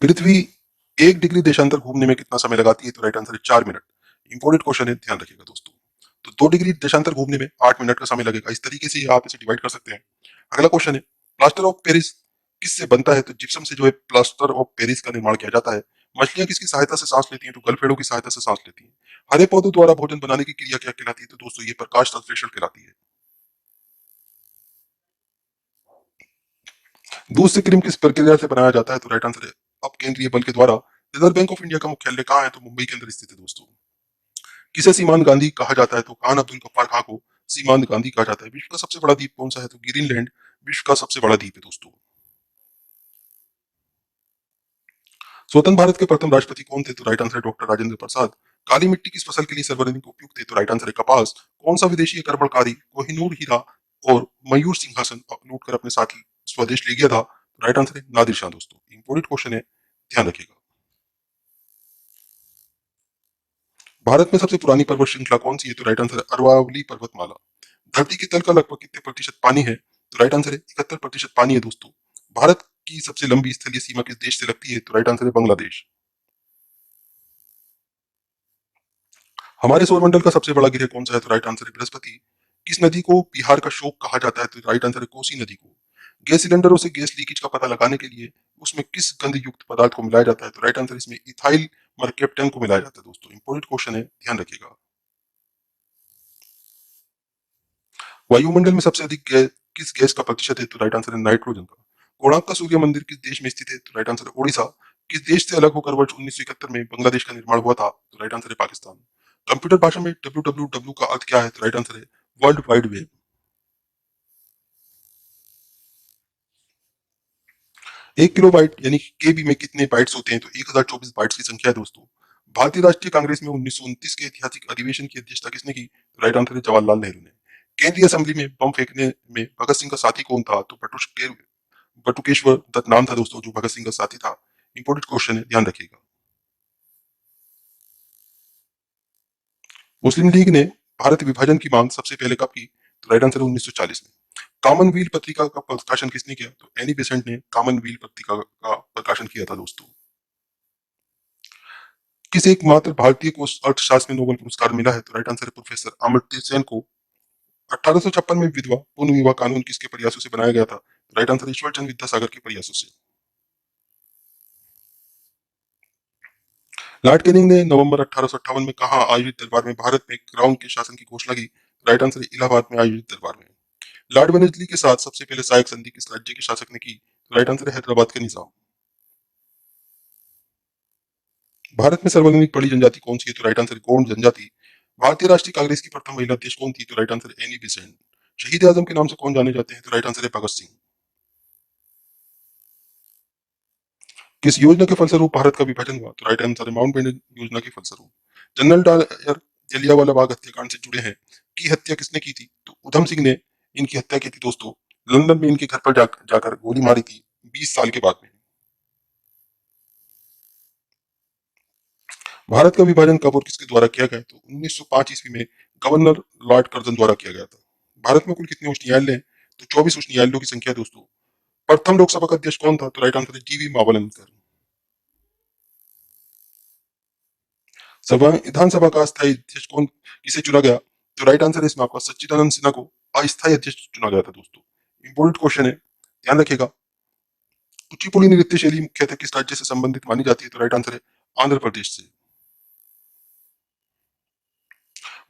पृथ्वी 1 degree देशांतर घूमने में कितना समय लगाती है? तो राइट आंसर है 4 मिनट। इंपॉर्टेंट क्वेश्चन है, ध्यान रखिएगा दोस्तों। तो 2 डिग्री देशांतर घूमने में 8 मिनट का समय लगेगा। इस तरीके से आप इसे डिवाइड कर सकते हैं। अगला क्वेश्चन है, प्लास्टर ऑफ पेरिस किससे बनता है? तो जिप्सम से जो है प्लास्टर ऑफ पेरिस का निर्माण किया जाता है। मछलियां किसकी सहायता से सांस लेती हैं? तो गलफेड़ों की सहायता से सांस लेती हैं। हरे पौधों द्वारा भोजन बनाने की क्रिया क्या कहलाती है? तो दोस्तों ये प्रकाश संश्लेषण कहलाती है। दूध से क्रीम किस प्रक्रिया से बनाया जाता है? तो राइट आंसर है अपकेंद्रीय बल के द्वारा। रिजर्व बैंक ऑफ इंडिया का मुख्यालय कहाँ है? तो मुंबई के अंदर स्थित है दोस्तों। किसे सीमांत गांधी कहा जाता है? तो खान अब्दुल गफ्फार खां को सीमांत गांधी कहा जाता है। विश्व का सबसे बड़ा द्वीप कौन सा है? तो ग्रीनलैंड विश्व का सबसे बड़ा द्वीप है दोस्तों। स्वतंत्र भारत के प्रथम राष्ट्रपति कौन थे? तो राइट आंसर है डॉक्टर राजेंद्र प्रसाद। काली मिट्टी किस फसल के लिए सर्वाधिक उपयुक्त है? तो राइट आंसर है कपास। कौन सा विदेशी करबड़कारी कोहिनूर हीरा और मयूर सिंहासन लूट कर अपने साथ स्वदेश ले गया था? तो राइट आंसर है नादिर शाह दोस्तों। इंपोर्टेंट क्वेश्चन है, ध्यान रखिएगा। भारत में सबसे पुरानी पर्वत श्रृंखला कौन सी है? तो राइट आंसर है अरवली पर्वतमाला। धरती के तल का लगभग कितने प्रतिशत पानी है? तो राइट आंसर है 71% पानी है दोस्तों। भारत की सबसे लंबी स्थलीय सीमा किस देश से लगती है? तो राइट आंसर है बांग्लादेश। हमारे सौरमंडल का सबसे बड़ा ग्रह कौन सा है? तो राइट आंसर है बृहस्पति। किस नदी को बिहार का शोक कहा जाता है? तो राइट आंसर है कोसी नदी को। गैस सिलेंडरों से गैस लीकेज का पता लगाने के लिए उसमें किस गंध युक्त पदार्थ को मिलाया जाता है? तो राइट आंसर इसमें इथाइल मरकेप्टन को मिलाया जाता है दोस्तों। इंपोर्टेंट क्वेश्चन है, ध्यान रखिएगा। वायुमंडल में सबसे अधिक किस गैस का प्रतिशत है? तो राइट आंसर है नाइट्रोजन का। कोणार्क का सूर्य मंदिर किस देश में स्थित है? तो राइट आंसर है ओडिशा। किस देश से अलग होकर वर्ष 1971 में बांग्लादेश का निर्माण हुआ था? तो राइट आंसर है पाकिस्तान। कंप्यूटर भाषा में डब्ल्यू का अर्थ क्या है? तो राइट आंसर है वर्ल्ड वाइड वेब। 1 किलोबाइट यानी केबी में कितने बाइट्स होते हैं? तो 1024 बाइट्स की संख्या है दोस्तों। भारतीय राष्ट्रीय कांग्रेस में 1929 के ऐतिहासिक अधिवेशन की अध्यक्षता किसने की? तो राइट आंसर है जवाहरलाल नेहरू ने। केंद्रीय असेंबली में बम फेंकने में भगत सिंह का साथी कौन था? तो बटुकेश्वर दत्त नाम था दोस्तों, जो भगत सिंह का साथी था। इंपोर्टेंट क्वेश्चन है, ध्यान रखिएगा। मुस्लिम लीग ने भारत विभाजन की मांग सबसे पहले कब की? तो राइट आंसर है 1940 में। कॉमनवेल्थ पत्रिका का प्रकाशन किसने किया? तो एनी बेसेंट ने कॉमनवेल्थ पत्रिका का प्रकाशन किया था दोस्तों। किस एकमात्र भारतीय को अर्थशास्त्र में नोबेल पुरस्कार मिला है? तो राइट आंसर है प्रोफेसर अमर्त्य सेन को। 1856 में विधवा पुनः विवाह कानून किसके प्रयासों से बनाया गया था? तो राइट आंसर ईश्वर चंद्र विद्यासागर के प्रयासों से। लॉर्ड कैनिंग ने नवंबर 1858 में कहा आयोजित दरबार में भारत में क्राउन के शासन की घोषणा की? राइट आंसर है इलाहाबाद में आयोजित दरबार में। लॉर्ड वेलेस्ली के साथ सबसे पहले सहायक संधि किस राज्य के शासक ने की? तो राइट आंसर है हैदराबाद के निजाम। भारत में सर्वाधिक बड़ी जनजाति कौन सी है? तो राइट आंसर है गोंड जनजाति। भारतीय राष्ट्रीय कांग्रेस की प्रथम महिला अध्यक्ष कौन थी? तो राइट आंसर है एनी बेसेंट। शहीद आजम के नाम से कौन जाने जाते हैं? तो राइट आंसर है भगत सिंह। किस योजना के फलस्वरूप भारत का विभाजन हुआ? तो राइट आंसर है माउंटबेटन योजना के फलस्वरूप। जनरल डायर जलियांवाला बाग हत्याकांड से जुड़े हैं की हत्या किसने की थी? तो उधम सिंह ने इनकी हत्या की थी दोस्तों। लंदन में इनके घर पर जाकर गोली मारी थी 20 साल के बाद में। भारत का विभाजन कब और किसके द्वारा किया गया? तो 1905 ईस्वी में गवर्नर लॉर्ड कर्जन द्वारा किया गया था। भारत में कुल कितने उच्च न्यायालय हैं? तो 24 उच्च न्यायालयों की संख्या है दोस्तों। प्रथम लोकसभा का अध्यक्ष कौन था? तो राइट आंसर है जीवी मावलंकर। विधानसभा का अस्थायी अध्यक्ष कौन किसे चुना गया? तो राइट आंसर है इसमें आपका सच्चिदानंद सिन्हा को अस्थायी अध्यक्ष चुना गया था दोस्तों। इंपोर्टेंट क्वेश्चन है, ध्यान रखिएगा। कुचिपुड़ी नृत्य शैली मुख्यतः किस राज्य से संबंधित मानी जाती है? तो राइट आंसर है आंध्र प्रदेश से।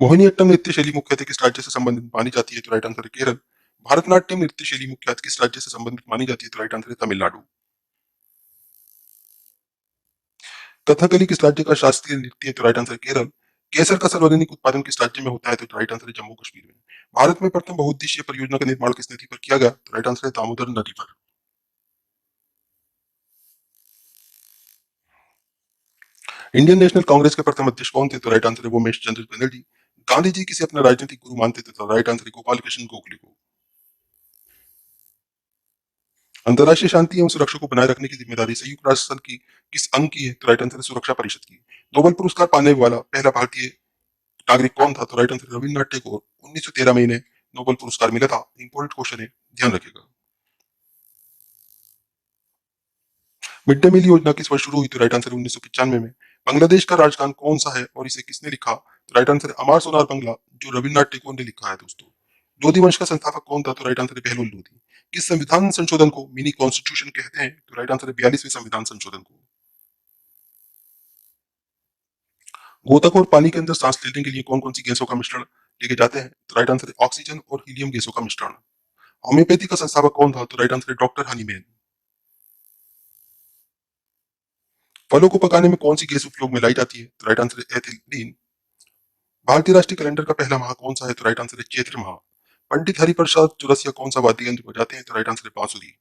मोहिनीअट्टम नृत्य शैली मुख्यतः किस राज्य से संबंधित मानी जाती है? तो राइट आंसर है केरल। भारतनाट्यम नृत्य शैली मुख्यतः किस राज्य से संबंधित मानी जाती है? तो राइट आंसर है तमिलनाडु। कथकली किस राज्य का शास्त्रीय नृत्य है? तो राइट आंसर है केरल। केसर का सर्वाधिक उत्पादन किस राज्य में होता है? तो राइट आंसर है जम्मू कश्मीर में। भारत में प्रथम बहुउद्देशीय परियोजना का निर्माण किस नदी पर किया गया? तो राइट आंसर है दामोदर नदी पर। इंडियन नेशनल कांग्रेस के प्रथम अध्यक्ष कौन थे? तो राइट आंसर है उमेश चंद्र बनर्जी। गांधी जी किसे अपना राजनीतिक गुरु मानते थे? तो राइट आंसर है गोपाल कृष्ण गोखले को। अंतर्राष्ट्रीय शांति एवं सुरक्षा को बनाए रखने की जिम्मेदारी संयुक्त राष्ट्र संघ की किस अंग की है? तो राइट आंसर है सुरक्षा परिषद की। नोबेल पुरस्कार पाने वाला पहला भारतीय नागरिक कौन था? तो राइट आंसर रविन्द्रनाथ टैगोर। 1913 में इन्हें नोबेल पुरस्कार मिला था। इंपोर्टेंट क्वेश्चन है, ध्यान रखिएगा। मिड डे मील योजना किस वर्ष शुरू हुई? तो राइट आंसर 1995 में। बांग्लादेश का राजगान कौन सा है और इसे किसने लिखा? तो राइट आंसर है अमार सोनार बांग्ला, जो रविन्द्रनाथ टैगोर ने लिखा है दोस्तों। लोधी वंश का संस्थापक कौन था? तो राइट आंसर है बहलोल लोधी। किस संविधान संशोधन को मिनी कॉन्स्टिट्यूशन कहते हैं? तो राइट आंसर है 42वें संविधान संशोधन को। गोतक और पानी के अंदर सांस लेने के लिए कौन कौन सी गैसों का मिश्रण लेके जाते हैं? तो राइट आंसर है ऑक्सीजन और हीलियम गैसों का मिश्रण। होम्योपैथी का संस्थापक कौन था? तो राइट आंसर है डॉक्टर हनीमैन। फलों को पकाने में कौन सी गैस उपयोग में लाई जाती है? तो राइट आंसर है एथिलीन। भारतीय राष्ट्रीय कैलेंडर का पहला माह कौन सा है? तो राइट आंसर है चैत्र माह। पंडित हरिप्रसाद चौरसिया कौन सा वाद्य यंत्र बजाते हैं? तो राइट आंसर है बांसुरी।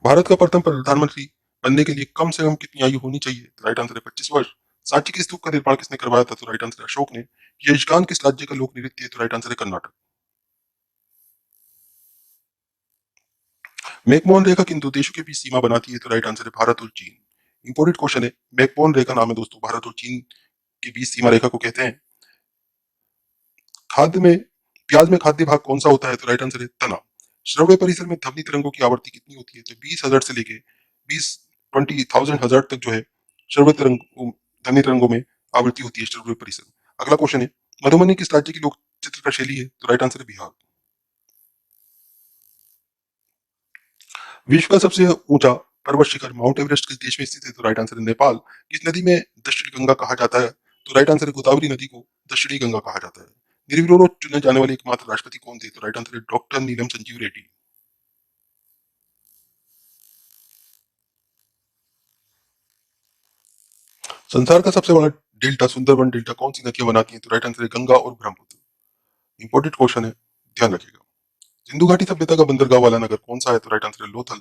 भारत का प्रथम प्रधानमंत्री बनने के लिए कम से कम कितनी आयु होनी चाहिए? तो राइट आंसर है 25 वर्ष। सांची के स्तूप का निर्माण किसने करवाया था? तो राइट आंसर है अशोक ने। यक्षगान किस राज्य का लोक नृत्य है? तो राइट आंसर है कर्नाटक। मैकमोहन रेखा किन दो देशों के बीच सीमा बनाती है? तो राइट आंसर है भारत और चीन। इंपोर्टेंट क्वेश्चन है, मैकमोहन रेखा नाम है दोस्तों भारत और चीन के बीच सीमा रेखा को कहते हैं। खाद्य में प्याज में खाद्य भाग कौन सा होता है? तो राइट आंसर है तना। श्रव्य परिसर में ध्वनि तरंगों की आवृत्ति कितनी होती है? तो 20,000 से लेके 20,000 तक जो है श्रव्य तरंग ध्वनि तरंगों में आवृत्ति होती है श्रव्य परिसर। अगला क्वेश्चन है, मधुबनी किस राज्य की लोक चित्रकार शैली है? तो राइट आंसर है बिहार। विश्व का सबसे ऊंचा पर्वत शिखर माउंट एवरेस्ट किस देश में स्थित है? तो राइट आंसर है नेपाल। किस नदी में दक्षिणी गंगा कहा जाता है? तो राइट आंसर है गोदावरी नदी को दक्षिणी गंगा कहा जाता है। निर्विरोध चुने जाने वाले एकमात्र राष्ट्रपति कौन थे? तो राइट आंसर है डॉक्टर नीलम संजीव रेड्डी। संसार का सबसे बड़ा डेल्टा सुंदरबन डेल्टा कौन सी नदियां बनाती हैं? तो राइट आंसर है गंगा और ब्रह्मपुत्र। इंपॉर्टेंट क्वेश्चन है, ध्यान रखिएगा। सिंधु घाटी सभ्यता का बंदरगाह वाला नगर कौन सा है? तो राइट आंसर है लोथल।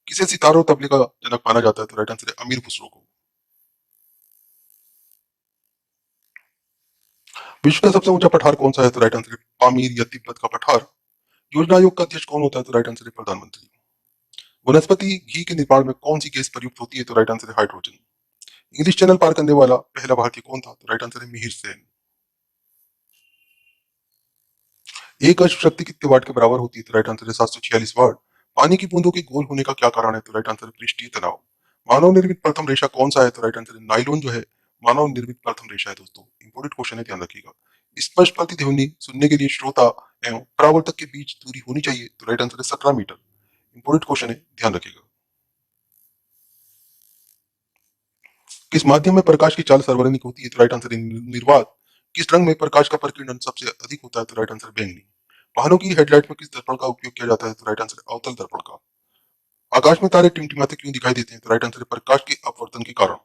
किसे सितारों तबले का जनक माना जाता है? तो राइट आंसर है अमीर खुसरो को। विश्व का सबसे ऊंचा पठार कौन सा है? तो राइट आंसर है पामीर या तिब्बत का पठार। योजना आयोग का अध्यक्ष कौन होता है? तो राइट आंसर है प्रधानमंत्री। वनस्पति घी के निर्माण में कौन सी गैस प्रयुक्त होती है? तो राइट आंसर है हाइड्रोजन। इंग्लिश चैनल पार करने वाला पहला भारतीय कौन था? तो राइट आंसर है मिहिर सेन। एक अश्व शक्ति कितने वाट के बराबर होती है? तो राइट आंसर है 746 वाट। पानी की बूंदों के गोल होने का क्या कारण है? तो राइट आंसर है पृष्ठीय तनाव। मानव निर्मित प्रथम रेशा कौन सा है? तो राइट आंसर है नाइलॉन जो है मानव निर्मित प्रथम रेशा है दोस्तों। इंपोर्टेंट क्वेश्चन है, ध्यान रखिएगा। स्पष्ट प्रतिध्वनि सुनने के लिए श्रोता एवं परावर्तक के बीच दूरी होनी चाहिए। तो राइट आंसर है 17 मीटर। इंपोर्टेंट क्वेश्चन है, ध्यान रखिएगा। किस माध्यम में प्रकाश की चाल सार्वजनिक होती है? तो राइट आंसर है निर्वात। किस रंग में प्रकाश का परिकीर्णन सबसे अधिक होता है? तो राइट आंसर बैंगनी। वाहनों की हेडलाइट में किस दर्पण का उपयोग किया जाता है? तो राइट आंसर है अवतल दर्पण का। आकाश में तारे टिमटिमाते क्यों दिखाई देते हैं? तो राइट आंसर है प्रकाश के अपवर्तन के कारण।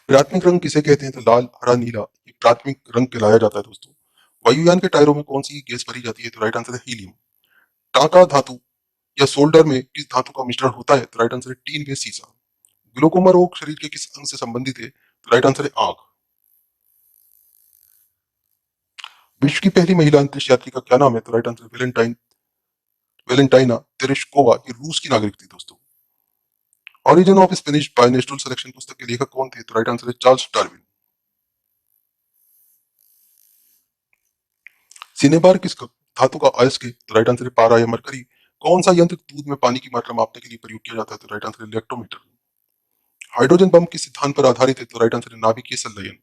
प्राथमिक रंग किसे कहते हैं? तो लाल हरा नीला ये प्राथमिक रंग कहलाया जाता है दोस्तों। वायुयान के टायरों में कौन सी गैस भरी जाती है? तो राइट आंसर है हीलियम। टाका धातु या सोल्डर में किस धातु का मिश्रण होता है? तो राइट आंसर है टीन वे सीसा। ग्लूकोमा रोग शरीर के किस अंग से संबंधित है? तो राइट आंसर है आंख। विश्व की पहली महिला अंतरिक्ष यात्री का क्या नाम है? तो राइट आंसर वेलेंटाइना तेरेश्कोवा, ये रूस की नागरिक थी दोस्तों। Origin of Spanish by natural selection पुस्तक के लेखक कौन थे? तो राइट आंसर है चार्ल्स डार्विन। सिनेबार किस धातु का अयस्क है? तो राइट आंसर है पारा या मरकरी। कौन सा यंत्र दूध में पानी की मात्रा मापने के लिए प्रयोग किया जाता है? तो राइट आंसर है इलेक्ट्रोमीटर। हाइड्रोजन बम किस सिद्धांत पर आधारित है? तो राइट आंसर है नाभिकीय संलयन।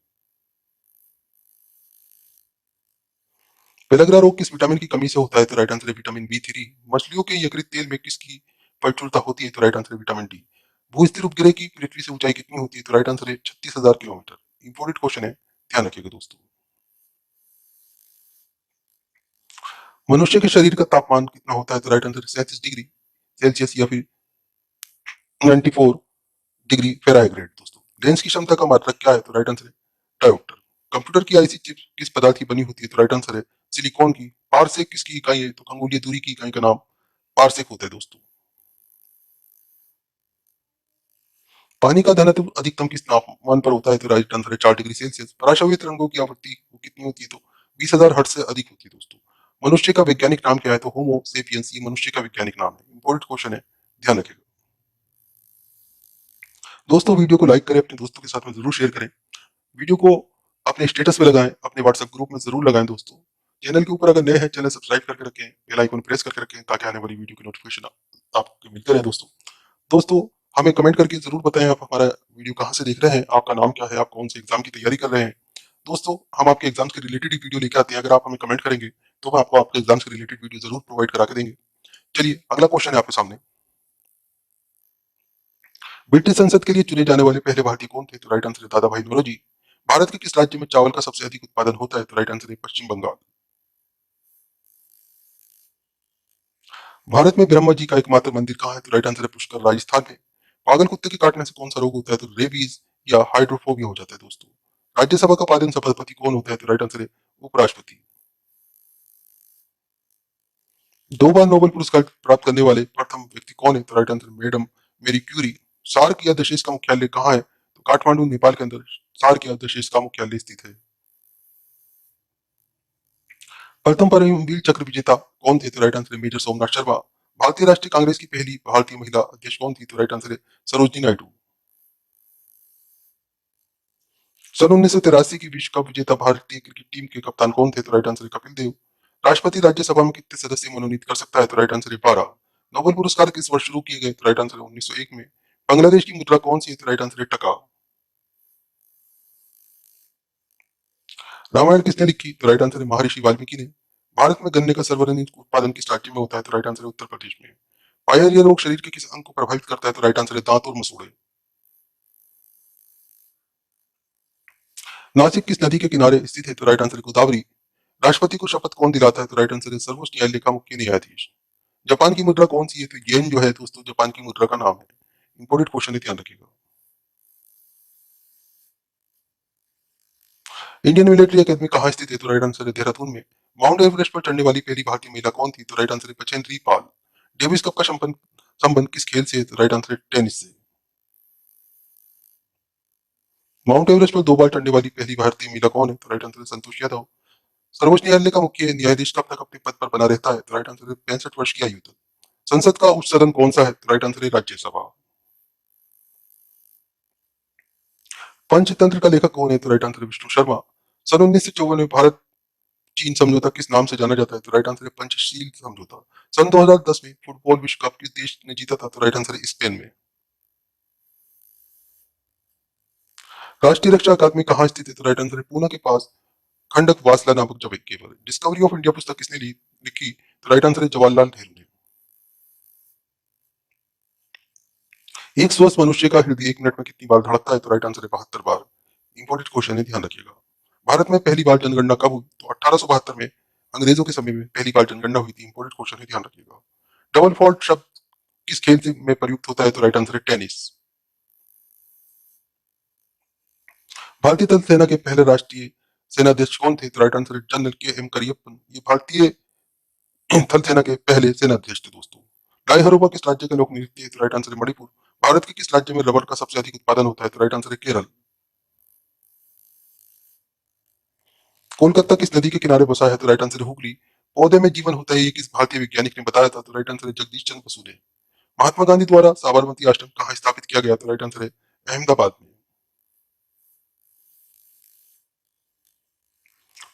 पेलग्रा रोग किस विटामिन की कमी से होता है? तो राइट आंसर है विटामिन बी 3। मछलियों के यकृत तेल में किसकी प्रचुरता होती है? तो राइट आंसर है विटामिन डी। भू स्थिर उपग्रह की पृथ्वी से ऊंचाई कितनी होती है? तो राइट आंसर है 36,000 किलोमीटर। इंपोर्टेंट क्वेश्चन है, ध्यान रखिएगा दोस्तों। मनुष्य के शरीर का तापमान कितना होता है? तो राइट आंसर है 37 डिग्री सेल्सियस या फिर 94 डिग्री फ़ारेनहाइट दोस्तों। लेंस की क्षमता का मात्रक क्या है? तो राइट आंसर है डायोप्टर। कंप्यूटर की आईसी चिप किस पदार्थ की बनी होती है? तो राइट आंसर है सिलिकॉन की। पारसेक किसकी इकाई है? तो खगोलीय दूरी की इकाई का नाम पारसेक होता है दोस्तों। पानी का घनत्व अधिकतम किस तापमान पर होता है? तो राइट आंसर है 4 डिग्री सेल्सियस। पराशव्य तरंगों की आवृत्ति वो कितनी होती है? तो 20,000 हर्ट्ज से अधिक होती है दोस्तों। मनुष्य का वैज्ञानिक नाम क्या है? तो होमो सेपियंस ये मनुष्य का वैज्ञानिक नाम है। इंपॉर्टेंट क्वेश्चन है, ध्यान रखिएगा दोस्तों। वीडियो को लाइक करें, अपने दोस्तों के साथ में जरूर शेयर करें। वीडियो को अपने स्टेटस पे लगाएं, अपने व्हाट्सएप ग्रुप में जरूर लगाएं दोस्तों। चैनल के ऊपर अगर नए हैं, चैनल सब्सक्राइब करके रखें, बेल आइकन प्रेस करके रखें ताकि आने वाली वीडियो की नोटिफिकेशन आपको मिलते रहे दोस्तों। दोस्तों, हमें कमेंट करके जरूर बताएं आप हमारा वीडियो कहाँ से देख रहे हैं, आपका नाम क्या है, आप कौन से एग्जाम की तैयारी कर रहे हैं। दोस्तों, हम आपके एग्जाम के रिलेटेड ही वीडियो लेके आते हैं। अगर आप हमें कमेंट करेंगे तो हम आपको आपके एग्जाम से रिलेटेड वीडियो जरूर प्रोवाइड करा के देंगे। चलिए, अगला क्वेश्चन है आपके सामने। ब्रिटिश संसद के लिए चुने जाने वाले पहले भारतीय कौन थे? तो राइट आंसर है दादा भाई नौरोजी। भारत के किस राज्य में चावल का सबसे अधिक उत्पादन होता है? तो राइट आंसर है पश्चिम बंगाल। भारत में ब्रह्मा जी का एकमात्र मंदिर कहाँ है? तो राइट आंसर है पुष्कर, राजस्थान में। पागल कुत्ते के काटने से कौन सा रोग होता है? तो रेबीज या हाइड्रोफोबिया हो जाता है दोस्तों। राज्यसभा का पालन सभापति कौन होता है? तो राइट आंसर है उपराष्ट्रपति। 2 बार नोबेल पुरस्कार प्राप्त करने वाले प्रथम व्यक्ति कौन है? तो right answer madam Marie Curie. सार्क या दशेश का मुख्यालय कहाँ है? तो काठमांडू, नेपाल के अंदर सार्क या दशेश का मुख्यालय स्थित है। प्रथम परमवीर चक्र विजेता कौन थे? तो राइट आंसर है मेजर सोमनाथ शर्मा। भारतीय राष्ट्रीय कांग्रेस की पहली भारतीय महिला अध्यक्ष कौन थी? तो राइट आंसर है सरोजिनी नायडू। सन 1983 की विश्व कप विजेता भारतीय क्रिकेट टीम के कप्तान कौन थे? तो राइट आंसर है कपिल देव। राष्ट्रपति राज्यसभा में कितने सदस्य मनोनीत कर सकता है? तो राइट आंसर है 12। नोबेल पुरस्कार किस वर्ष शुरू किए गए? तो राइट आंसर है 1901 में। बांग्लादेश की मुद्रा कौन सी है? तो राइट आंसर है टका। रामायण किसने लिखी? तो राइट आंसर है महर्षि वाल्मीकि ने। भारत में गन्ने का सर्वाधिक उत्पादन किस राज्य में होता है? तो राइट आंसर है उत्तर प्रदेश में। पायरिया रोग शरीर के किस अंग को प्रभावित करता है? तो राइट आंसर है दांत और मसूड़े। नासिक किस नदी के किनारे स्थित है? तो राइट आंसर है गोदावरी। राष्ट्रपति को शपथ कौन दिलाता है? तो राइट आंसर है सर्वोच्च न्यायालय का मुख्य न्यायाधीश। जापान की मुद्रा कौन सी है? तो येन जो है दोस्तों जापान की मुद्रा का नाम है। इंपोर्टेंट क्वेश्चन है, ध्यान रखिएगा। इंडियन मिलिट्री एकेडमी कहाँ स्थित है? तो राइट आंसर है देहरादून में। माउंट एवरेस्ट पर चढ़ने वाली पहली भारतीय महिला कौन थी? तो राइट आंसर है बछेंद्री पाल। डेविस कप का संबंध संबंध किस खेल से है? तो राइट आंसर है टेनिस से। माउंट एवरेस्ट पर 2 बार चढ़ने वाली पहली भारतीय महिला कौन है? तो राइट आंसर है संतोष यादव। सर्वोच्च न्यायालय का मुख्य न्यायाधीश कब तक अपने पद पर बना रहता है? तो राइट आंसर है 65 वर्ष की आयु तक। संसद का उच्च सदन कौन सा है? तो राइट आंसर है राज्यसभा। पंचतंत्र का लेखक कौन है? तो राइट आंसर है विष्णु शर्मा। सन 1954 में भारत चीन समझौता किस नाम से जाना जाता है? तो राइट आंसर है पंचशील समझौता। सन 2010 में फुटबॉल विश्व कप किस देश ने जीता था? तो राइट आंसर है स्पेन में। राष्ट्रीय रक्षा अकादमी कहाँ स्थित है? तो राइट आंसर है पूना के पास खंडक वासला नामक जगह पर। डिस्कवरी ऑफ इंडिया पुस्तक किसने लिखी? तो राइट आंसर है जवाहरलाल नेहरू ने। एक स्वस्थ मनुष्य का हृदय 1 मिनट में कितनी बार धड़कता है? तो राइट आंसर है 72 बार। इंपॉर्टेंट क्वेश्चन है, ध्यान रखिएगा। भारत में पहली बार जनगणना कब हुई? तो 1872 में अंग्रेजों के समय में पहली बार जनगणना हुई थी। इंपॉर्टेंट क्वेश्चन है, ध्यान रखिएगा। डबल फॉल्ट शब्द किस खेल में प्रयुक्त होता है? तो राइट आंसर है टेनिस। भारतीय थल सेना के पहले राष्ट्रीय सेनाध्यक्ष कौन थे? तो राइट आंसर है जनरल के एम करियप्पन। ये भारतीय थल सेना के पहले सेनाध्यक्ष थे दोस्तों। लाई हरोबा किस राज्य का लोक नृत्य है? तो राइट आंसर है मणिपुर। भारत के किस राज्य में रबर का सबसे अधिक उत्पादन होता है? तो राइट आंसर है केरल। कोलकाता किस नदी के किनारे बसा है? तो राइट आंसर है हुगली। पौधे में जीवन होता है, ये किस भारतीय वैज्ञानिक ने बताया था? तो राइट आंसर है जगदीश चंद्र बसु ने। महात्मा गांधी द्वारा साबरमती आश्रम कहाँ स्थापित किया गया? तो राइट आंसर है अहमदाबाद में।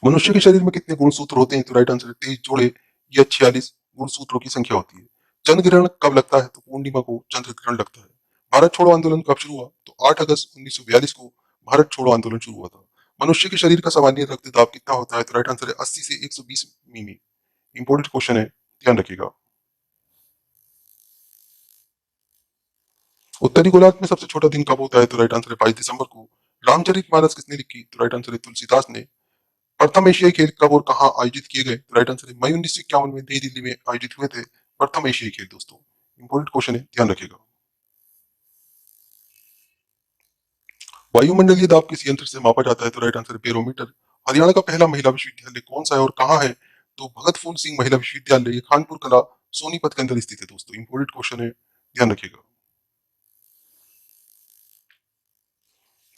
मनुष्य के शरीर में कितने गुणसूत्र होते हैं? तो राइट आंसर है 23 जोड़े या 46 गुणसूत्रों की संख्या होती है। चंद्र ग्रहण कब लगता है? तो पूर्णिमा को चंद्र ग्रहण लगता है। भारत छोड़ो आंदोलन कब शुरू हुआ? तो 8 अगस्त 1942 को भारत छोड़ो आंदोलन शुरू हुआ था। मनुष्य के शरीर का सामान्य रक्तदाब कितना होता है? तो राइट आंसर है 80 से 120 मिमी। इंपोर्टेंट क्वेश्चन है, ध्यान रखिएगा। उत्तरी गोलार्ध में सबसे छोटा दिन कब होता है? तो राइट आंसर है 22 दिसंबर को। रामचरितमानस किसने लिखी? तो राइट आंसर है तुलसीदास ने। प्रथम एशियाई खेल कब और कहाँ आयोजित किए गए? तो राइट आंसर है मई 1951 में नई दिल्ली में आयोजित हुए थे प्रथम एशियाई खेल दोस्तों। इंपोर्टेंट क्वेश्चन है, ध्यान रखिएगा। वायुमंडलीय दाब किस यंत्र से मापा जाता है? तो राइट आंसर है बेरोमीटर। हरियाणा का पहला महिला विश्वविद्यालय कौन सा है और कहाँ है? तो भगत फूल सिंह महिला विश्वविद्यालय, ये खानपुर कला सोनीपत के अंदर स्थित है दोस्तों। इंपोर्टेंट क्वेश्चन है, ध्यान रखिएगा।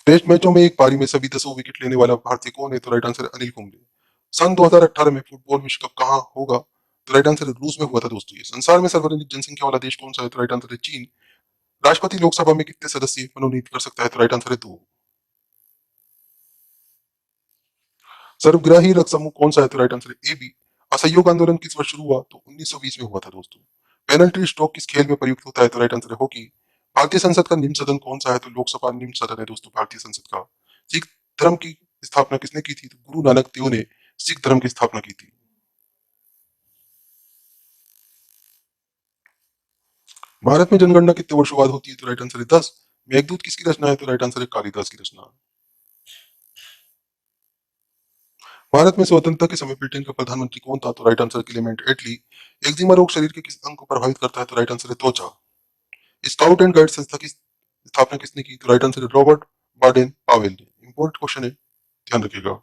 टेस्ट मैचों में एक पारी में सभी 10 विकेट लेने वाला भारतीय कौन है? तो राइट आंसर है अनिल कुंबले। सन 2018 में फुटबॉल विश्व कप कहाँ होगा? तो राइट आंसर है रूस में हुआ था दोस्तों। ये संसार में सर्वाधिक जनसंख्या वाला देश कौन सा है? तो राइट आंसर है चीन। राष्ट्रपति लोकसभा में कितने सदस्य मनोनीत कर सकता है? तो राइट आंसर है 2। सर्वग्राही रक्त समूह कौन सा है? तो राइट आंसर है ए बी। असहयोग आंदोलन किस वर्ष शुरू हुआ? तो 1920 में हुआ था दोस्तों। पेनल्टी स्ट्रोक किस खेल में प्रयुक्त होता है? तो राइट आंसर है हॉकी। भारतीय संसद का निम्न सदन कौन सा है? तो लोकसभा निम्न सदन है दोस्तों भारतीय संसद का। सिख धर्म की स्थापना किसने की थी? तो गुरु नानक देव ने सिख धर्म की स्थापना की थी। भारत में जनगणना कितने वर्षों बाद होती है? तो राइट आंसर है 10। मेघदूत किसकी रचना है? तो राइट आंसर है कालिदास की रचना। भारत में स्वतंत्रता के समय ब्रिटेन का प्रधानमंत्री कौन था? तो राइट आंसर क्लेमेंट एटली। एक्जिमा रोग शरीर के किस अंग को प्रभावित करता है? तो राइट आंसर है त्वचा। स्काउट एंड गाइड संस्था की स्थापना किसने की? तो राइट आंसर है रॉबर्ट बार्डेन पावेल ने। इंपॉर्टेंट क्वेश्चन है, ध्यान रखिएगा।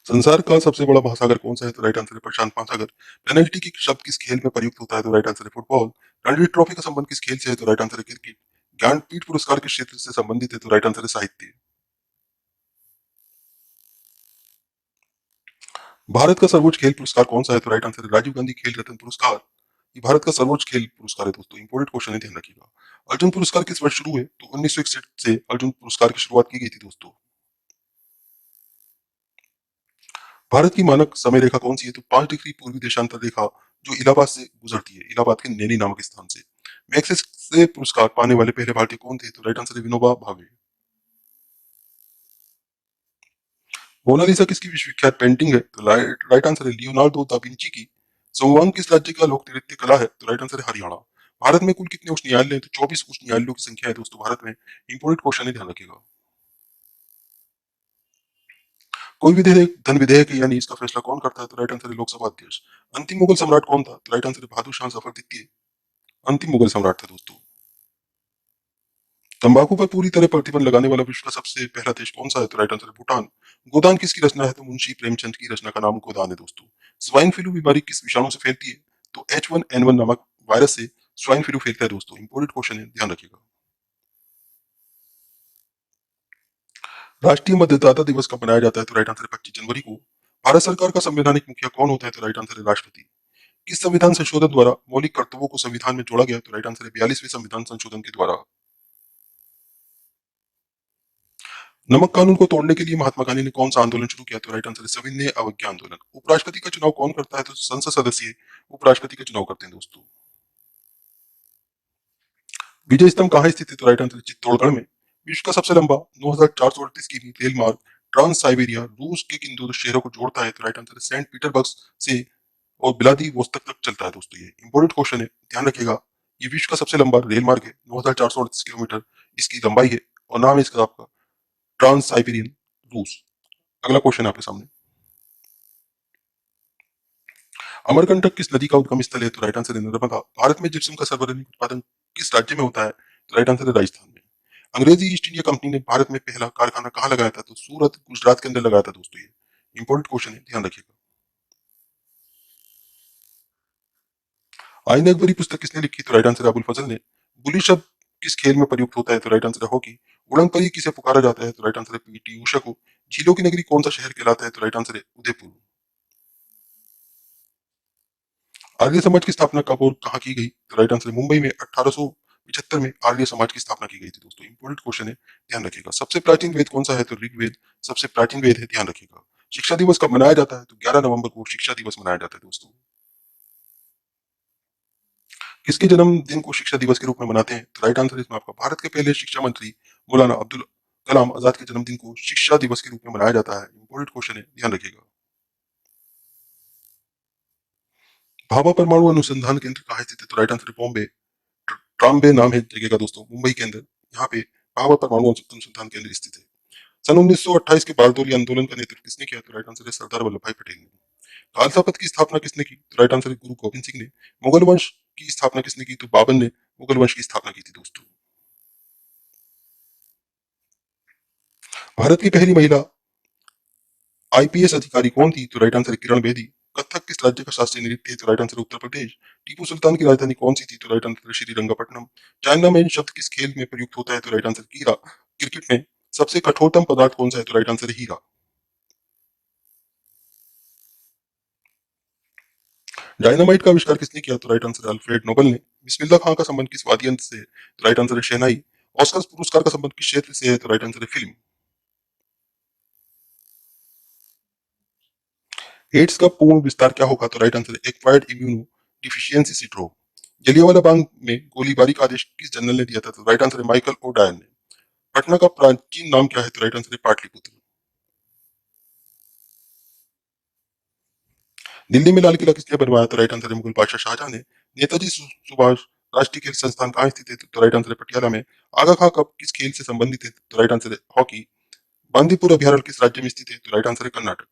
संसार का सबसे बड़ा महासागर कौन सा है? तो राइट आंसर है प्रशांत महासागर। पेनल्टी की शब्द किस खेल में प्रयुक्त होता है? तो राइट आंसर है फुटबॉल। रणजी ट्रॉफी का संबंध किस खेल से है? तो राइट आंसर है क्रिकेट। ज्ञानपीठ पुरस्कार किस क्षेत्र से संबंधित है? तो राइट आंसर है साहित्य। भारत का सर्वोच्च खेल पुरस्कार कौन सा है? तो राइट आंसर है राजीव गांधी खेल रत्न पुरस्कार। ये भारत का सर्वोच्च खेल पुरस्कार है दोस्तों। इंपोर्टेंट क्वेश्चन है, ध्यान रखिएगा। अर्जुन पुरस्कार किस वर्ष शुरू हुए? तो 1961 से अर्जुन पुरस्कार की शुरुआत की गई थी दोस्तों। भारत की मानक समय रेखा कौन सी है? तो 5 डिग्री पूर्वी देशांतर रेखा जो इलाहाबाद से गुजरती है, इलाहाबाद के नैनी नामक स्थान से। मैग्सेस से पुरस्कार पाने वाले पहले भारतीय कौन थे? तो राइट आंसर है विनोबा भावे। मोनालिसा किसकी विश्वविख्यात पेंटिंग है? तो राइट आंसर है लियोनार्डो दा विंची की। सोमवांग किस राज्य का लोक नृत्य कला है? तो राइट आंसर है हरियाणा। भारत में कुल कितने उच्च न्यायालय हैं? तो 24 उच्च न्यायालयों की संख्या है दोस्तों भारत में। इंपोर्टेंट क्वेश्चन है, ध्यान रखिएगा। कोई विधेयक धन विधेयक है यानी इसका फैसला कौन करता है? तो राइट आंसर है लोकसभा अध्यक्ष। अंतिम मुगल सम्राट कौन था? तो राइट आंसर है बहादुर शाह जफर द्वितीय। अंतिम मुगल सम्राट थे दोस्तों। तंबाकू पर पूरी तरह प्रतिबंध लगाने वाला विश्व का सबसे पहला देश कौन सा है? तो राइट आंसर है भूटान। गोदान किसकी रचना है? तो मुंशी प्रेमचंद की रचना का नाम गोदान है दोस्तों। स्वाइन फ्लू बीमारी किस विषाणु से फैलती है? तो H1N1 नामक वायरस से स्वाइन फ्लू फैलता है दोस्तों। इंपोर्टेंट क्वेश्चन है, ध्यान रखिएगा। राष्ट्रीय मतदाता दिवस कब मनाया जाता है? तो राइट आंसर है 25 जनवरी को। भारत सरकार का संवैधानिक मुखिया कौन होता है? तो राइट आंसर है राष्ट्रपति। किस संविधान संशोधन द्वारा मौलिक कर्तव्यों को संविधान में जोड़ा गया? तो राइट आंसर है 42वें संविधान संशोधन के द्वारा। नमक कानून को तोड़ने के लिए महात्मा गांधी ने कौन सा आंदोलन शुरू किया? तो राइट आंसर है सविनय अवज्ञा आंदोलन। उपराष्ट्रपति का चुनाव कौन करता है? तो संसद सदस्य उपराष्ट्रपति का चुनाव करते हैं दोस्तों। विजय स्तंभ कहाँ स्थित है? तो राइट आंसर है चित्तौड़गढ़ में। विश्व का सबसे लंबा 9,438 की रेल मार्ग ट्रांस साइबेरिया रूस के किन दो शहरों को जोड़ता है? तो राइट आंसर है सेंट पीटरबर्ग से और व्लादिवोस्तोक तक चलता है दोस्तों। ये इंपोर्टेंट क्वेश्चन है, ध्यान रखिएगा। ये विश्व का सबसे लंबा रेल मार्ग है, 9,438 किलोमीटर इसकी लंबाई है। और नाम है इसका आपका ट्रांस साइबेरियन रूस। अगला क्वेश्चन आपके सामने। अमरकंटक किस नदी का उद्गम स्थल है? तो राइट आंसर है नर्मदा। भारत में जिप्सम का सर्वाधिक उत्पादन किस राज्य में होता है? तो राइट आंसर है राजस्थान में। अंग्रेजी ईस्ट इंडिया कंपनी ने भारत में पहला कारखाना कहाँ लगाया था? तो सूरत गुजरात के अंदर लगाया था दोस्तों। ये इंपोर्टेंट क्वेश्चन है, ध्यान रखिएगा। आईने अकबरी पुस्तक किसने लिखी? तो राइट आंसर है अबुल फजल ने। बुली शब्द किस खेल में प्रयुक्त होता है? तो राइट आंसर है हॉकी। उड़न परी किसे पुकारा जाता है? तो राइट आंसर है पीटी उषा को। झीलों की नगरी कौन सा शहर कहलाता है? तो राइट आंसर है उदयपुर। आर्य समाज की स्थापना कब और कहाँ की गई? तो राइट आंसर है मुंबई में 1875 में आर्य समाज की स्थापना की गई थी दोस्तों। इंपोर्टेंट क्वेश्चन है, ध्यान रखिएगा। सबसे प्राचीन वेद कौन सा है? तो ऋग्वेद सबसे प्राचीन वेद है, ध्यान रखिएगा। शिक्षा दिवस कब मनाया जाता है? तो 11 नवंबर को शिक्षा दिवस मनाया जाता है दोस्तों। किसके जन्मदिन को शिक्षा दिवस के रूप में मनाते हैं? तो राइट आंसर है इसमें आपका भारत के पहले शिक्षा मंत्री मौलाना अब्दुल कलाम आजाद के जन्मदिन को शिक्षा दिवस के रूप में मनाया जाता है। इंपोर्टेंट क्वेश्चन है, ध्यान रखिएगा। भाभा परमाणु अनुसंधान केंद्र कहाँ स्थित है? तो राइट आंसर है बॉम्बे। ट्राम्बे नाम है जगह का दोस्तों, मुंबई के अंदर। यहाँ पे भाभा परमाणु अनुसंधान केंद्र स्थित है। सन 1928 के बारडोली आंदोलन का नेतृत्व किसने किया? तो राइट आंसर है सरदार वल्लभ भाई पटेल ने। खालसा पंथ की स्थापना किसने की? तो राइट आंसर है गुरु गोबिंद सिंह ने। मुगल वंश की स्थापना किसने की? तो बाबर ने मुगल वंश की स्थापना की थी दोस्तों। भारत की पहली महिला आईपीएस अधिकारी कौन थी? तो राइट आंसर है किरण बेदी। कथक किस राज्य का शास्त्रीय नृत्य है? तो राइट आंसर है उत्तर प्रदेश। टीपू सुल्तान की राजधानी कौन सी थी? तो राइट आंसर है श्रीरंगपट्टनम। चाइना में शब्द किस खेल में प्रयुक्त होता है? तो राइट आंसर कीड़ा। क्रिकेट में सबसे कठोरतम पदार्थ कौन सा है? तो राइट आंसर है हीरा। डायनामाइट का आविष्कार किसने किया? तो राइट आंसर है अल्फ्रेड नोबल ने। बिस्मिल्लाह खां का संबंध किस वाद्ययंत्र से है? तो राइट आंसर है शहनाई। ऑस्कर पुरस्कार का संबंध किस क्षेत्र से है? तो राइट आंसर है फिल्म। एड्स का पूर्ण विस्तार क्या होगा? तो राइट आंसर है acquired immunodeficiency syndrome. Jallianwala Bagh में गोलीबारी का आदेश किस जनरल ने दिया था? तो राइट आंसर है माइकल ओ डायन ने। पटना का प्राचीन नाम क्या है? तो राइट आंसर है पाटलिपुत्र। दिल्ली में लाल किला किसने बनवाया? तो राइट आंसर है मुगल बादशाह शाहजहां ने। नेताजी सुभाष राष्ट्रीय खेल संस्थान कहाँ स्थित है? तो राइट आंसर है पटियाला में। आगा खां कब किस खेल से संबंधित है? तो राइट आंसर है हॉकी। बांदीपुर अभयारण्य किस राज्य में स्थित है? तो राइट आंसर है कर्नाटक।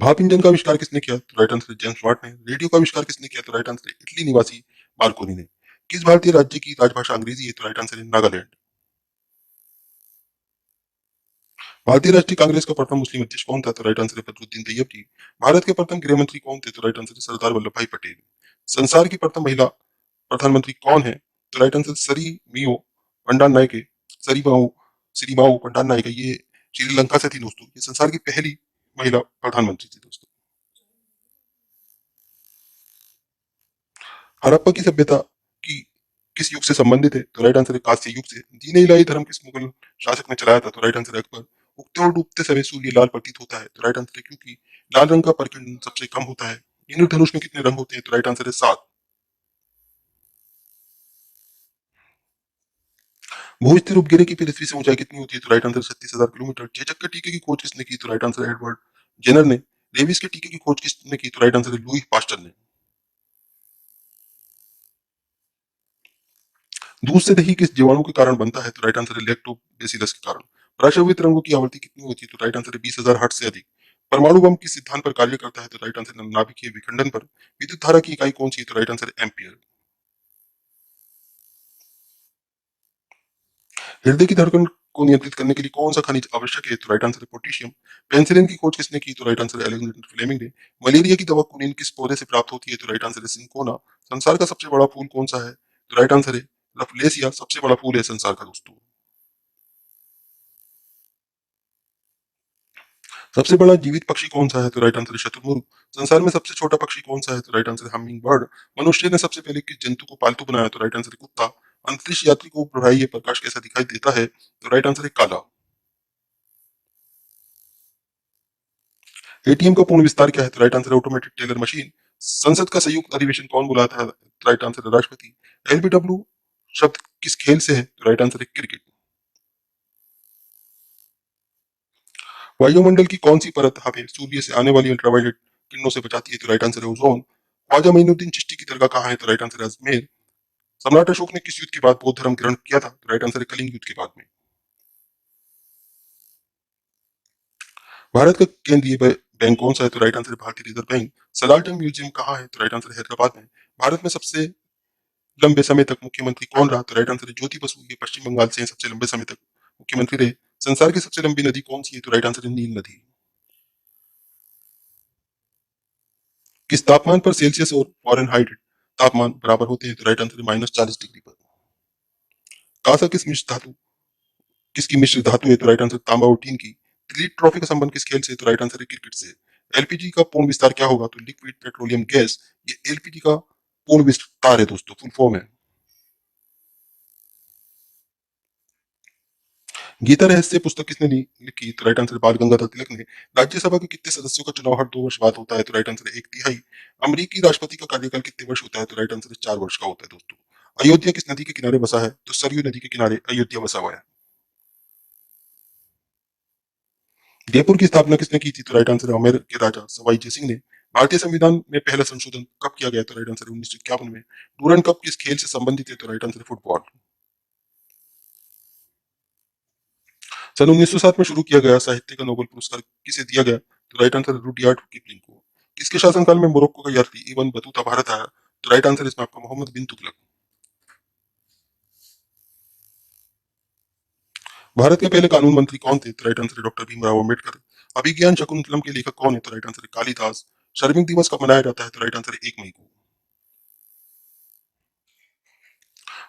भाप इंजन का आविष्कार किसने किया? तो राइट आंसर है जेम्स वाट ने। रेडियो का आविष्कार किसने किया? तो राइट आंसर है इटली निवासी मार्कोनी ने। किस भारतीय राज्य की राजभाषा अंग्रेजी है? तो राइट आंसर है नागालैंड। भारतीय राष्ट्रीय कांग्रेस का प्रथम मुस्लिम अध्यक्ष कौन था? तो राइट आंसर है बदरुद्दीन तैयब जी। भारत के प्रथम गृह मंत्री कौन थे? तो राइट आंसर है सरदार वल्लभ भाई पटेल। संसार की प्रथम महिला प्रधानमंत्री कौन है? तो राइट आंसर सरी मियो पंडान नायके। सरी माओ श्री माओ पंडान नायके, ये श्रीलंका से थी दोस्तों। ये संसार की पहली महिला प्रधानमंत्री थी दोस्तों। हड़प्पा की सभ्यता की किस युग से संबंधित है? तो राइट आंसर है कांस्य युग से। दीन इलाही धर्म किस मुगल शासक ने चलाया था? तो राइट आंसर है अकबर। उगते और डूबते समय सूर्य लाल प्रतीत होता है। तो राइट आंसर है क्योंकि लाल रंग का प्रकीर्णन सबसे कम होता है। इंद्रधनुष में कितने रंग होते हैं? तो राइट आंसर है 7। भू स्थिर उपग्रह की पृथ्वी से ऊंचाई कितनी होती है? तो राइट आंसर 36,000 किलोमीटर। चेचक के टीके की खोज किसने की? तो राइट आंसर है एडवर्ड जेनर ने। रेबीज के टीके की खोज किसने की? तो राइट आंसर है लुई पास्टर ने। दूध से दही किस जीवाणु के कारण बनता है? तो राइट आंसर है लैक्टोबैसिलस के कारण। प्रकाशवित रंगों की आवृत्ति कितनी होती है? तो राइट आंसर है 20,000 हर्ट्ज से अधिक। परमाणु बम किस सिद्धांत पर कार्य करता है? तो राइट आंसर है नाभिकीय विखंडन पर। विद्युत धारा की इकाई कौन सी है? तो राइट आंसर है एम्पियर। हृदय की धड़कन को नियंत्रित करने के लिए कौन सा खनिज आवश्यक है? तो राइट आंसर है पोटेशियम। पेनिसिलिन की खोज किसने की? तो राइट आंसर है अलेक्जेंडर फ्लेमिंग ने। मलेरिया की दवा कुनिन किस पौधे से प्राप्त होती है? तो राइट आंसर है सिंकोना। संसार का सबसे बड़ा फूल कौन सा है? तो राइट आंसर है रफलेसिया, सबसे बड़ा फूल है संसार का दोस्तों। सबसे बड़ा जीवित पक्षी कौन सा है? तो राइट आंसर है शतुरमुर्ग। संसार में सबसे छोटा पक्षी कौन सा है? तो राइट आंसर है हमिंग बर्ड। मनुष्य ने सबसे पहले किस जंतु को पालतू बनाया? तो राइट आंसर है कुत्ता। अंतरिक्ष यात्री को पढ़ाई प्रकाश कैसा दिखाई देता है? तो राइट आंसर है काला। एटीएम का पूर्ण विस्तार क्या है? तो राइट आंसर है ऑटोमेटेड टेलर मशीन। संसद का संयुक्त अधिवेशन कौन बुलाता है? तो राइट आंसर है राष्ट्रपति। एलबीडब्ल्यू शब्द किस खेल से है? तो राइट आंसर है क्रिकेट। वायुमंडल की कौन सी परत हमें सूर्य से आने वाली अल्ट्रावायलेट किरणों से बचाती है? तो राइट आंसर है ओजोन। ख्वाजा मोइनुद्दीन चिश्ती की दरगाह कहाँ है? तो राइट आंसर है अजमेर। सम्राट अशोक ने किस युद्ध के बाद बौद्ध धर्म ग्रहण किया था? तो राइट आंसर है कलिंग युद्ध के बाद में। भारत का केंद्रीय बैंक कौन सा है? तो राइट आंसर है भारतीय रिजर्व बैंक। सलाल म्यूजियम कहाँ है? तो राइट आंसर है हैदराबाद में। भारत में सबसे लंबे समय तक मुख्यमंत्री कौन रहा? तो राइट आंसर है ज्योति बसु। ये पश्चिम बंगाल से सबसे लंबे समय तक मुख्यमंत्री रहे। संसार की सबसे लंबी नदी कौन सी है? तो राइट आंसर है नील नदी। किस तापमान पर सेल्सियस और फॉरेनहाइट तापमान बराबर होते हैं? तो राइट आंसर है -40 डिग्री पर। कांसा किसकी मिश्र धातु है? तो राइट आंसर तांबा और टीन की। दिलीप ट्रॉफी का संबंध किस खेल से? तो राइट आंसर है क्रिकेट से। एलपीजी का पूर्ण विस्तार क्या होगा? तो लिक्विड पेट्रोलियम गैस। ये एलपीजी का पूर्ण विस्तार है दोस्तों, फुल फॉर्म है। गीता रहस्य पुस्तक किसने लिखी? तो राइट आंसर बाल गंगाधर तिलक ने। राज्यसभा के कितने सदस्यों का चुनाव हर 2 वर्ष बाद होता है? तो राइट आंसर है 1/3। अमरीकी राष्ट्रपति का कार्यकाल कितने वर्ष होता है? तो राइट आंसर है 4 वर्ष का होता है दोस्तों। अयोध्या किस नदी के किनारे बसा है? तो सरयू नदी के किनारे अयोध्या बसा हुआ है। जयपुर की स्थापना किसने की थी? तो राइट आंसर है अमेर के राजा सवाई जयसिंह ने। भारतीय संविधान में पहला संशोधन कब किया गया? तो राइट आंसर है 1951 में। डूरन कप किस खेल से संबंधित है? तो राइट आंसर है फुटबॉल। सन 1907 में शुरू किया गया साहित्य का नोबेल पुरस्कार किसे दिया गया? तो राइट आंसर है रुडयार्ड किपलिंग को। किसके शासनकाल में मोरक्को का यात्री इब्न बतूता भारत आया? तो राइट आंसर इसमें आपका मोहम्मद बिन तुगलक। भारत के पहले कानून मंत्री कौन थे? तो राइट आंसर है डॉक्टर भीमराव अम्बेडकर। अभिज्ञान शकुंतलम के लेखक कौन है? तो राइट आंसर है कालिदास। श्रमिक दिवस कब मनाया जाता है? तो राइट आंसर है 1 मई को।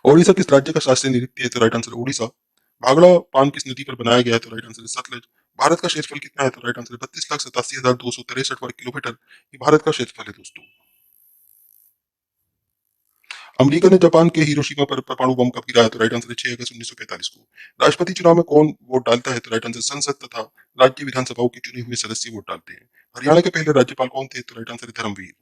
ओडिशा किस राज्य का शास्त्रीय नृत्य है? तो राइट आंसर है उड़ीसा। भागड़ा पान किस नदी पर बनाया गया है? तो राइट आंसर है सतलज। भारत का क्षेत्रफल कितना है? तो राइट आंसर है 32,87,263 वर्ग किलोमीटर। ये भारत का क्षेत्रफल है दोस्तों। अमेरिका ने जापान के हिरोशिमा पर परमाणु बम कब गिराया? तो राइट आंसर है 6 अगस्त 1945 को। राष्ट्रपति चुनाव में कौन वोट डालता है? तो राइट आंसर संसद तथा राज्य विधानसभाओं के चुने हुए सदस्य वोट डालते हैं। हरियाणा के पहले राज्यपाल कौन थे? तो राइट आंसर है धर्मवीर।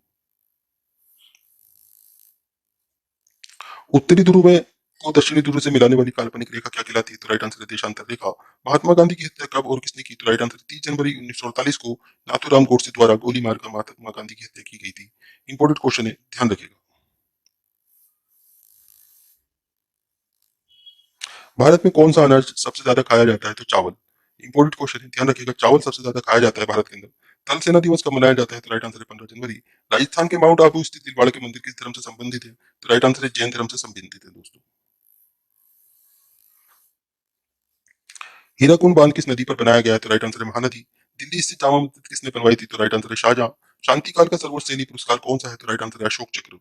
उत्तरी ध्रुव में को दक्षिणी ध्रुव से मिलाने वाली काल्पनिक रेखा क्या कहलाती है? तो राइट आंसर है देशांतर रेखा। महात्मा गांधी की हत्या कब और किसने की? तो राइट आंसर 30 जनवरी 1948 को नाथूराम गोडसे द्वारा गोली मारकर महात्मा गांधी की हत्या की गई थी। इंपॉर्टेंट क्वेश्चन है, ध्यान रखिएगा। भारत में कौन सा अनाज सबसे ज्यादा खाया जाता है? तो चावल। इंपॉर्टेंट क्वेश्चन है, ध्यान रखिएगा। चावल सबसे ज्यादा खाया जाता है भारत के अंदर। थल सेना दिवस कब मनाया जाता है? तो राइट आंसर है 15 जनवरी। राजस्थान के माउंट आबू स्थित दिलवाड़ा के मंदिर किस धर्म से संबंधित है? तो राइट आंसर है जैन धर्म से संबंधित है दोस्तों। हीराकुंड बांध किस नदी पर बनाया गया है? तो राइट आंसर है महानदी। दिल्ली स्थित जामा मस्जिद किसने बनवाई थी? तो राइट आंसर है शाहजहां। शांतिकाल का सर्वोच्च सैनिक पुरस्कार कौन सा है? तो राइट आंसर है अशोक चक्र।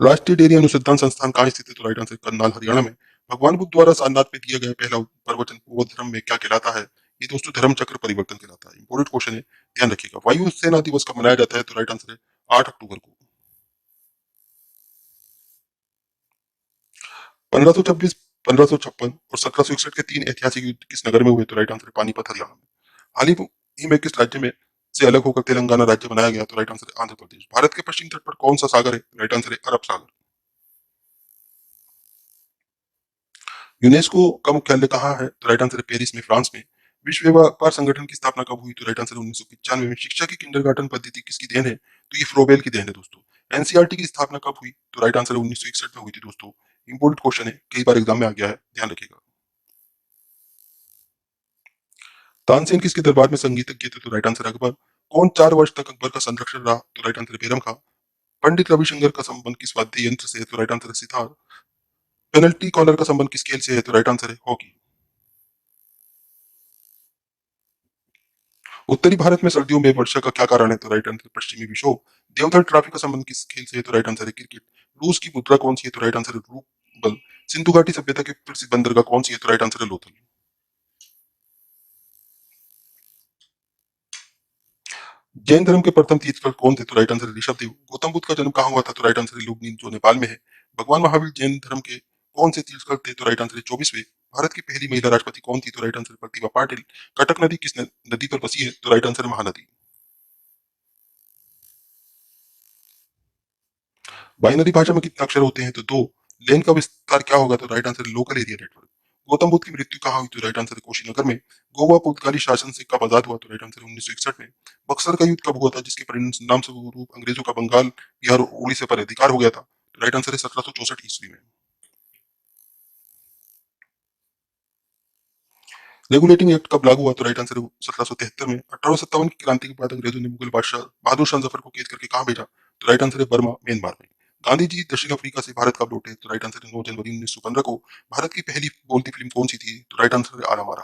राष्ट्रीय डेयरी अनुसंधान संस्थान कहाँ स्थित है? तो राइट आंसर करनाल हरियाणा में। भगवान बुद्ध द्वारा सारनाथ में दिया गया पहला प्रवचन बौद्ध धर्म में क्या कहलाता है? ये दोस्तों धर्म चक्र परिवर्तन कहलाता है। इंपोर्टेंट क्वेश्चन है, ध्यान रखिएगा। वायु सेना दिवस कब मनाया जाता है? तो राइट आंसर है 8 अक्टूबर को। 1526, 1556 और 1761 के तीन ऐतिहासिक युद्ध किस नगर में हुए? तो राइट आंसर है पानीपत हरियाणा में। हाल ही में किस राज्य में से अलग होकर तेलंगाना राज्य बनाया गया? तो राइट आंसर है आंध्र प्रदेश। भारत के पश्चिम तट पर कौन सा सागर है? राइट आंसर है अरब सागर। यूनेस्को का मुख्यालय कहाँ है? तो राइट आंसर है पेरिस में, फ्रांस में। विश्व व्यापार संगठन की स्थापना कब हुई? तो राइट आंसर 1995 में। शिक्षा की किंडरगार्टन पद्धति किसकी देन है? तो ये फ्रोबेल की देन है दोस्तों। एनसीईआरटी की स्थापना कब हुई? तो राइट आंसर 1961 में हुई थी दोस्तों। इंपोर्टेंट क्वेश्चन है, कई बार एग्जाम में आ गया है, ध्यान रखिएगा। तानसेन किसके दरबार में संगीतज्ञ थे? तो राइट आंसर अकबर। कौन 4 वर्ष तक अकबर का संरक्षण रहा? तो राइट आंसर बेरम खां। पंडित रविशंकर का संबंध किस वाद्य यंत्र से है? तो राइट आंसर है सितार। पेनल्टी कॉर्नर का संबंध किस खेल से है? तो राइट आंसर है हॉकी। उत्तरी भारत में सर्दियों में वर्षा का क्या कारण है? तो राइट आंसर पश्चिमी विक्षोभ। देवधर ट्रॉफी का संबंध किस खेल से है? तो राइट आंसर है क्रिकेट। रूस की मुद्रा कौन सी है? तो राइट आंसर है रूबल। सिंधु घाटी सभ्यता की प्रसिद्ध बंदरगाह कौन सी है? तो राइट आंसर है लोथल। जैन धर्म के प्रथम तीर्थकर कौन थे? तो राइट आंसर है ऋषभ देव। गौतम बुद्ध का जन्म कहाँ हुआ था? तो राइट आंसर है लुबनीन जो नेपाल में है। भगवान महावीर जैन धर्म के कौन से तीर्थकर थे? तो राइट आंसर है 24वें। भारत की पहली महिला राष्ट्रपति कौन थी? तो राइट आंसर है प्रतिभा पाटिल। कटक नदी किस नदी पर बसी है? तो राइट आंसर है महानदी। बाइनरी भाषा में कितने अक्षर होते हैं? तो दो। लेन का विस्तार क्या होगा? तो राइट आंसर है local area network. Gautam Buddha की मृत्यु कहाँ हुई? तो राइट आंसर है कुशीनगर में। गोवा पुर्तगाली शासन से कब आजाद हुआ? तो राइट आंसर है 1961 में। बक्सर का युद्ध कब हुआ था जिसके परिणाम स्वरूप अंग्रेजों का बंगाल, बिहार और उड़ीसा पर अधिकार हो गया था? तो राइट आंसर है 1764 ईस्वी में। रेगुलेटिंग एक्ट कब लागू हुआ? तो राइट आंसर है 1773 में। 1857 की क्रांति के बाद अंग्रेजों ने मुगल बादशाह बहादुर शाह जफर को कैद करके कहाँ भेजा? तो राइट आंसर है बर्मा, म्यांमार में। गांधी जी दक्षिण अफ्रीका से भारत कब लौटे? तो राइट आंसर है 9 जनवरी 1915 को। भारत की पहली बोलती फिल्म कौन सी थी? तो राइट आंसर है आरा मारा।